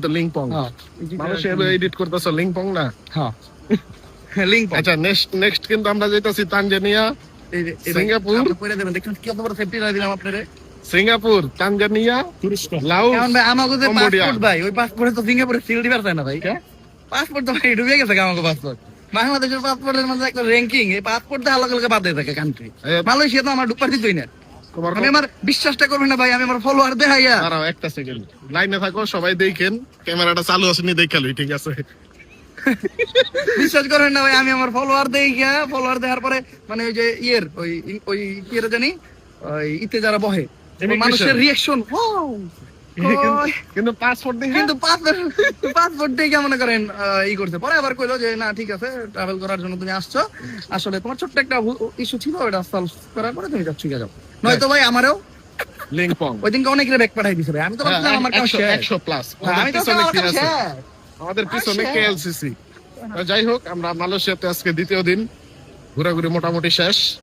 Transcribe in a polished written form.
তো লিংপং মানুষের এডিট করতেছ লিংপং না হ্যাঁ লিংপং। আচ্ছা নেক্সট কিন্তু আমরা যাইতাছি তানজানিয়া, সিঙ্গাপুর। করে দেবেন দেখুন কত বড় সেফটি রাখ দিলাম আপনারে। সিঙ্গাপুর, তানজানিয়া, লাওস, এখন ভাই আমাকে যে কম্বোডিয়া। পাসপোর্ট ভাই ওই পাসপোর্টে তো সিঙ্গাপুরে সিল দিবার চায় না ভাই। পাসপোর্ট তো ভাই ডুবে গেছে আমাকে পাসপোর্ট। বাংলাদেশের পাসপোর্টের মধ্যে একটা র্যাঙ্কিং, এই পাসপোর্ট দিয়ে আলাদা আলাদা বাদ দিয়ে থাকে কান্ট্রি। মালয়েশিয়া তো আমার ঢুকবার দিতই না। আমি আমার বিশ্বাসটা করবেন না ভাই, আমি আমার ফলোয়ার দেখাইয়া। দাঁড়াও একটা সেকেন্ড লাইনে থাকো, সবাই দেখেন ক্যামেরাটা চালু আছে নি দেখালই, ঠিক আছে? বিশ্বাস করেন না ভাই, আমি আমার ফলোয়ার দেখিয়া, ফলোয়ার দেখার পরে মানে ওই যে ওই কি জানি ওই ইতে যারা বহে মানুষের রিঅ্যাকশন কিন্তু পাসপোর্ট দেখে, কিন্তু পাসপোর্ট দেখে মনে করেন ই করছে। পরে আবার কইলো যে না ঠিক আছে, ট্রাভেল করার জন্য তুমি আসছো, আসলে তোমার ছোট্ট একটা ইস্যু ছিল, এটা সলভ করার পরে তুমি যাচ্ছ, ঠিক আছে? নয়তো ভাই আমারও লিংপং ওই দিনকে অনেকের ব্যাক পাঠাই দিছে ভাই। আমি তো ভাবছিলাম আমার কাছে 100 প্লাস আমি তো আমাদের পিছনে কেএলসিসি। যাই হোক, আমরা মালয়েশিয়াতে আজকে দ্বিতীয় দিন, ঘোরাঘুরি মোটামুটি শেষ।